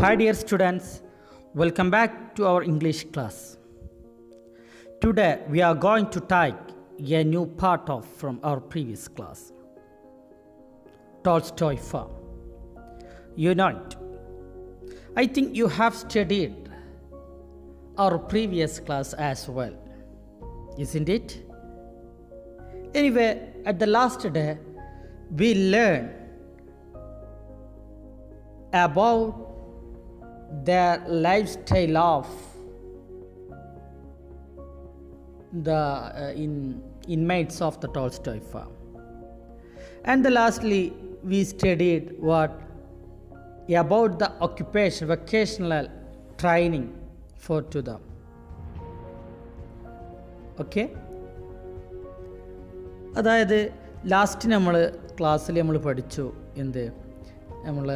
Hi dear students, welcome back to our English class. Today we are going to take a new part of from our previous class. Tolstoy farm. You know it. I think you have studied our previous class as well, isn't it? Anyway, at the last day, we learned about the lifestyle of the inmates of the Tolstoy farm. And lastly, we studied about the occupation, vocational training to them. Okay? അതായത് last നമ്മൾ ക്ലാസ്സിൽ നമ്മൾ പഠിച്ചു നമ്മൾ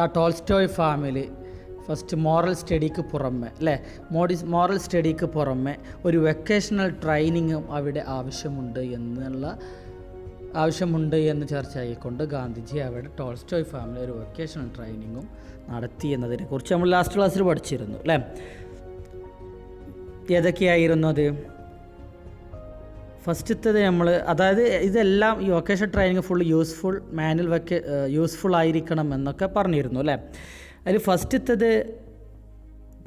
ആ Tolstoy ഫാമിൽ first moral സ്റ്റഡിക്ക് പുറമെ moral സ്റ്റഡിക്ക് പുറമെ ഒരു വെക്കേഷണൽ ട്രെയിനിങ്ങും അവിടെ ആവശ്യമുണ്ട് എന്ന് ചർച്ചയായിക്കൊണ്ട് ഗാന്ധിജി അവിടെ ടോൾസ്റ്റോയ് ഫാമിൽ ഒരു വെക്കേഷണൽ ട്രെയിനിങ്ങും നടത്തി എന്നതിനെക്കുറിച്ച് നമ്മൾ ലാസ്റ്റ് ക്ലാസ്സിൽ പഠിച്ചിരുന്നു അല്ലേ. ഏതൊക്കെയായിരുന്നു അത്? ഫസ്റ്റത്തത് അതായത് ഇതെല്ലാം ഈ വൊക്കേഷണൽ ട്രെയിനിങ് ഫുൾ യൂസ്ഫുൾ ആയിരിക്കണം എന്നൊക്കെ പറഞ്ഞിരുന്നു അല്ലേ. അതിൽ ഫസ്റ്റത്തത്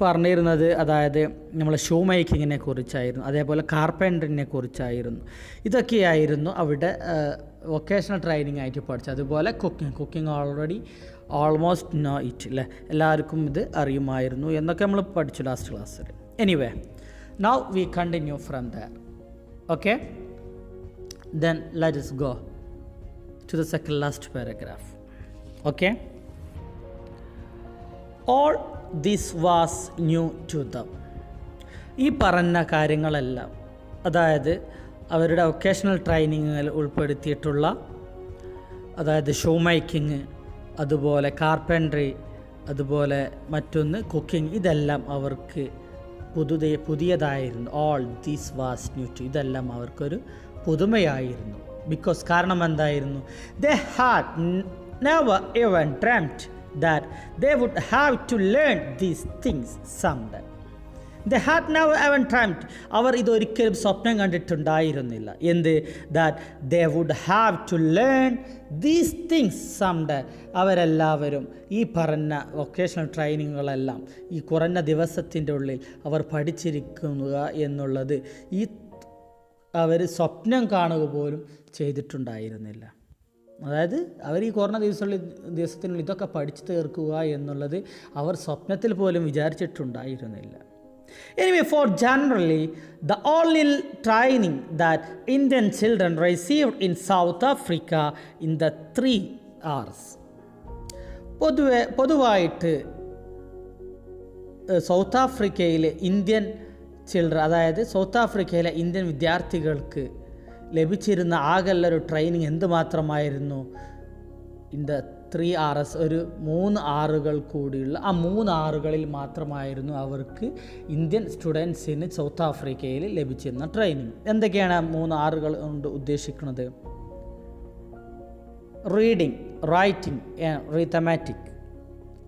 പറഞ്ഞിരുന്നത് അതായത് നമ്മൾ ഷൂ മേക്കിങ്ങിനെ കുറിച്ചായിരുന്നു, അതേപോലെ കാർപ്പൻറ്ററിനെ കുറിച്ചായിരുന്നു. ഇതൊക്കെയായിരുന്നു അവിടെ വൊക്കേഷണൽ ട്രെയിനിങ് ആയിട്ട് പഠിച്ചത്. അതുപോലെ കുക്കിംഗ് ഓൾമോസ്റ്റ് നോ ഇറ്റ് അല്ലേ, എല്ലാവർക്കും ഇത് അറിയുമായിരുന്നു എന്നൊക്കെ നമ്മൾ പഠിച്ചു ലാസ്റ്റ് ക്ലാസ്സിൽ. Anyway, now we continue from there. Okay, then let us go to the second last paragraph. Okay, all this was new to them. ഈ പറഞ്ഞ കാര്യങ്ങളെല്ലാം അതായത് അവരുടെ വൊക്കേഷണൽ ട്രെയിനിങ്ങിൽ ഉൾപ്പെടുത്തിയിട്ടുള്ള അതായത് ഷൂ മേക്കിങ്, അതുപോലെ കാർപ്പൻട്രി, അതുപോലെ മറ്റൊന്ന് കുക്കിംഗ്, ഇതെല്ലാം അവർക്ക് പുതിയതായിരുന്നു. All this was new to, ഇതെല്ലാം അവർക്കൊരു പുതുമയായിരുന്നു. ബിക്കോസ് കാരണം എന്തായിരുന്നു? They had never even dreamt that they would have to learn these things someday. They had never even dreamt, അവർ ഇതൊരിക്കലും സ്വപ്നം കണ്ടിട്ടുണ്ടായിരുന്നില്ല. that they would have to learn these things someday. അവരെല്ലാവരും ഈ പറഞ്ഞ വൊക്കേഷണൽ ട്രെയിനിങ്ങുകളെല്ലാം ഈ കുറഞ്ഞ ദിവസത്തിൻ്റെ ഉള്ളിൽ അവർ പഠിച്ചിരിക്കുക എന്നുള്ളത് അവർ സ്വപ്നം കാണുക പോലും ചെയ്തിട്ടുണ്ടായിരുന്നില്ല. അതായത് അവർ ഈ കുറഞ്ഞ ദിവസത്തിനുള്ളിൽ ഇതൊക്കെ പഠിച്ചു തീർക്കുക എന്നുള്ളത് അവർ സ്വപ്നത്തിൽ പോലും വിചാരിച്ചിട്ടുണ്ടായിരുന്നില്ല. Anyway, for generally the only training that Indian children received in South Africa in the 3 hours. പൊതുവായിട്ട് സൗത്ത് ആഫ്രിക്കയിലെ ഇന്ത്യൻ ചിൽഡ്രൻ, അതായത് സൗത്ത് ആഫ്രിക്കയിലെ ഇന്ത്യൻ വിദ്യാർത്ഥികൾക്ക് ലഭിച്ചിരുന്ന ആകെയുള്ളൊരു ട്രെയിനിങ് എന്തുമാത്രമായിരുന്നു? ഇൻ ദ 3 hours, ഒരു 3 ആറുകൾ കൂടിയുള്ള ആ 3 ആറുകളിൽ മാത്രമായിരുന്നു അവർക്ക് ഇന്ത്യൻ സ്റ്റുഡൻസിന് സൗത്ത് ആഫ്രിക്കയിൽ ലഭിച്ചിരുന്ന ട്രെയിനിങ്. എന്തൊക്കെയാണ് 3 ആറുകൾ കൊണ്ട് ഉദ്ദേശിക്കുന്നത്? Reading, writing, arithmetic.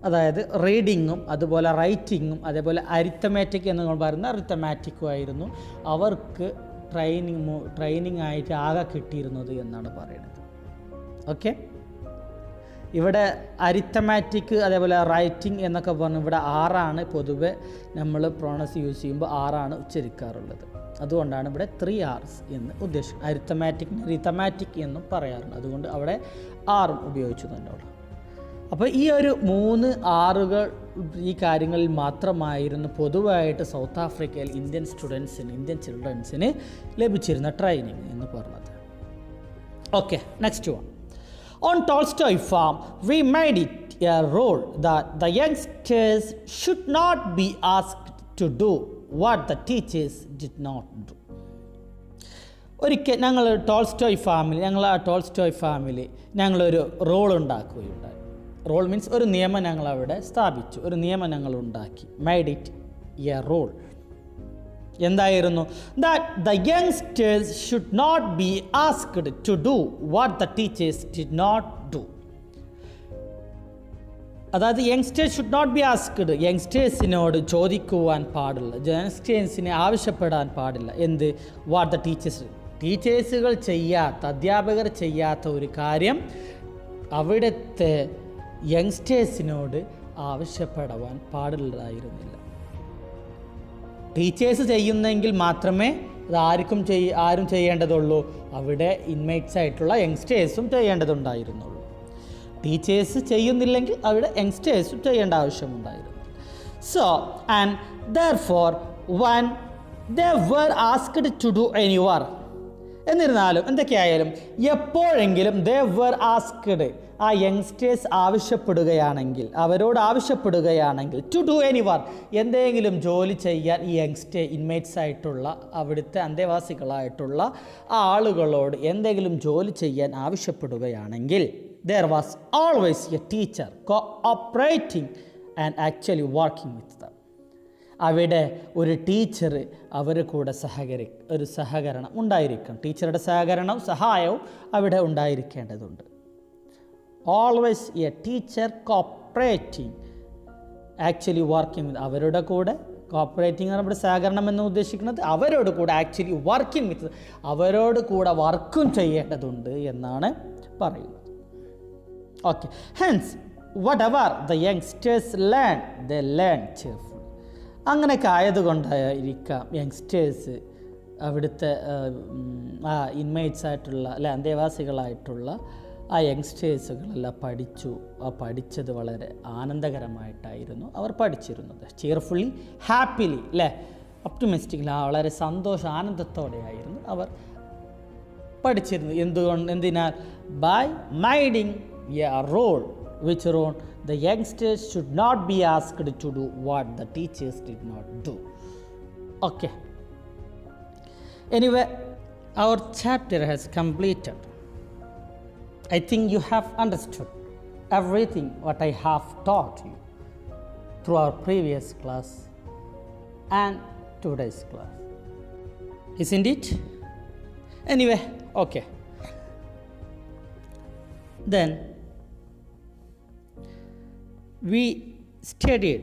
അതായത് റീഡിങ്ങും അതുപോലെ റൈറ്റിങ്ങും അതേപോലെ അരിത്തമാറ്റിക് എന്ന് നമ്മൾ പറയുന്ന റിത്തമാറ്റിക്കും ആയിരുന്നു അവർക്ക് ട്രെയിനിങ് ആയിട്ട് ആകെ കിട്ടിയിരുന്നത് എന്നാണ് പറയുന്നത്. ഓക്കെ, ഇവിടെ അരിത്തമാറ്റിക് അതേപോലെ റൈറ്റിംഗ് എന്നൊക്കെ പറഞ്ഞു ഇവിടെ 6 പൊതുവെ നമ്മൾ പ്രോണസ് യൂസ് ചെയ്യുമ്പോൾ 6 ഉച്ചരിക്കാറുള്ളത്. അതുകൊണ്ടാണ് ഇവിടെ 3 hours എന്ന് ഉദ്ദേശിക്കുന്നത്. റിത്തമാറ്റിക് എന്നും പറയാറുണ്ട്, അതുകൊണ്ട് അവിടെ 6 ഉപയോഗിച്ചു തന്നെയുള്ളൂ. അപ്പോൾ ഈ ഒരു 3 ആറുകൾ ഈ കാര്യങ്ങളിൽ മാത്രമായിരുന്നു പൊതുവായിട്ട് സൗത്ത് ആഫ്രിക്കയിൽ ഇന്ത്യൻ ചിൽഡ്രൻസിന് ലഭിച്ചിരുന്ന ട്രെയിനിങ് എന്ന് പറഞ്ഞത്. Okay, next one. On Tolstoy farm, we made it a rule that the youngsters should not be asked to do what the teachers did not do. ഒരിക്കൽ ഞങ്ങൾ ടോൾസ്റ്റോയ് ഫാമിലി ഞങ്ങളൊരു rule ഉണ്ടാക്കുകയുണ്ടായി. Rule means ഒരു നിയമം ഞങ്ങൾ അവിടെ സ്ഥാപിച്ചു, ഒരു നിയമം ഞങ്ങൾ ഉണ്ടാക്കി. Made it a rule. എന്തായിരുന്നു? That the youngsters should not be asked to do what the teachers did not do. അതായത് youngsters should not be asked, യങ്സ്റ്റേഴ്സിനോട് ചോദിക്കുവാൻ പാടില്ല, യങ്സ്റ്റേഴ്സിനെ ആവശ്യപ്പെടാൻ പാടില്ല. എന്ത്? വാട്ട് ദ ടീച്ചേഴ്സുകൾ ചെയ്യാത്ത, അധ്യാപകർ ചെയ്യാത്ത ഒരു കാര്യം അവിടുത്തെ യങ്സ്റ്റേഴ്സിനോട് ആവശ്യപ്പെടുവാൻ പാടുള്ളതായിരുന്നില്ല. ടീച്ചേഴ്സ് ചെയ്യുന്നെങ്കിൽ മാത്രമേ അത് ആരും ചെയ്യേണ്ടതുള്ളൂ, അവിടെ ഇൻമേറ്റ്സ് ആയിട്ടുള്ള യങ്സ്റ്റേഴ്സും ചെയ്യേണ്ടതുണ്ടായിരുന്നുള്ളൂ. ടീച്ചേഴ്സ് ചെയ്യുന്നില്ലെങ്കിൽ അവിടെ യങ്സ്റ്റേഴ്സും ചെയ്യേണ്ട ആവശ്യമുണ്ടായിരുന്നു. So and therefore when they were asked to do any work, എന്നിരുന്നാലും എന്തൊക്കെയായാലും എപ്പോഴെങ്കിലും they were asked, ആ യങ്സ്റ്റേഴ്സ് അവരോട് ആവശ്യപ്പെടുകയാണെങ്കിൽ to do any work, എന്തെങ്കിലും ജോലി ചെയ്യാൻ ഈ ഇൻമേറ്റ്സ് ആയിട്ടുള്ള അവിടുത്തെ അന്തേവാസികളായിട്ടുള്ള ആളുകളോട് എന്തെങ്കിലും ജോലി ചെയ്യാൻ ആവശ്യപ്പെടുകയാണെങ്കിൽ there was always a teacher cooperating and actually working with them. അവിടെ ഒരു ടീച്ചർ അവർ കൂടെ ഒരു സഹകരണം ഉണ്ടായിരിക്കണം. ടീച്ചറുടെ സഹായവും അവിടെ ഉണ്ടായിരിക്കേണ്ടതുണ്ട്. Always a teacher cooperating actually working with, അവരുടെ കൂടെ കോപ്പറേറ്റിംഗ് ആണ് ഇവിടെ സഹകരണം എന്ന് ഉദ്ദേശിക്കുന്നത്. അവരോട് കൂടെ ആക്ച്വലി വർക്കിംഗ് വിത്ത്, അവരോട് കൂടെ വർക്കും ചെയ്യേണ്ടതുണ്ട് എന്നാണ് പറയുന്നത്. Okay, hence whatever the youngsters learn, they learn cheerfully. അങ്ങനെയൊക്കെ ആയതുകൊണ്ടായിരിക്കാം യങ്സ്റ്റേഴ്സ് അവിടുത്തെ ആ ഇൻമേറ്റ്സ് ആയിട്ടുള്ള അന്തേവാസികളായിട്ടുള്ള ആ യങ്സ്റ്റേഴ്സുകളെല്ലാം പഠിച്ചത് വളരെ ആനന്ദകരമായിട്ടായിരുന്നു അവർ പഠിച്ചിരുന്നത്. ചിയർഫുള്ളി, ഹാപ്പിലി, ഒപ്റ്റിമിസ്റ്റിക്കലി, വളരെ ആനന്ദത്തോടെയായിരുന്നു അവർ പഠിച്ചിരുന്നത്. എന്തിനാൽ by minding a role, which role the youngsters should not be asked to do what the teachers did not do. Okay, anyway, our chapter has completed. I think you have understood everything what I have taught you through our previous class and today's class, isn't it? Anyway, okay, then we studied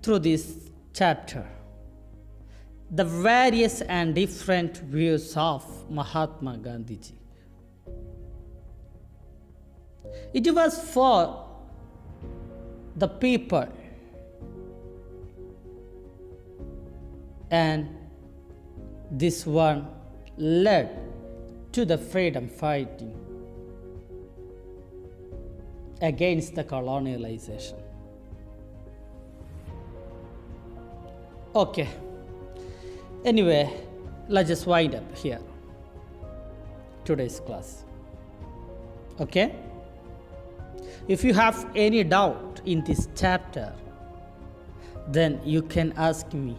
through this chapter the various and different views of Mahatma Gandhi ji. It was for the people, and this one led to the freedom fighting against the colonialization. Okay, anyway, let's just wind up here today's class. Okay, if you have any doubt in this chapter, then you can ask me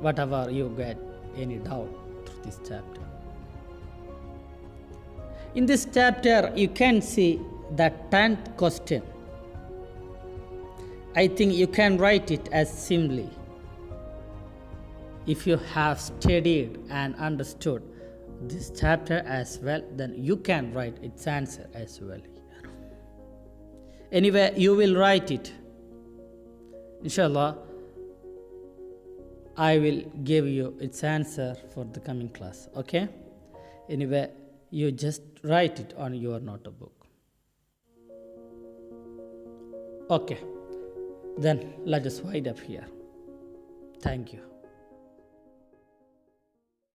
whatever you get any doubt through this chapter. In this chapter you can see the 10th question. I think you can write it as simply. If you have studied and understood this chapter as well, then you can write its answer as well. Anyway, you will write it. Inshallah, I will give you its answer for the coming class. Okay? Anyway, you just write it on your notebook. Okay, then let us wind up here. Thank you.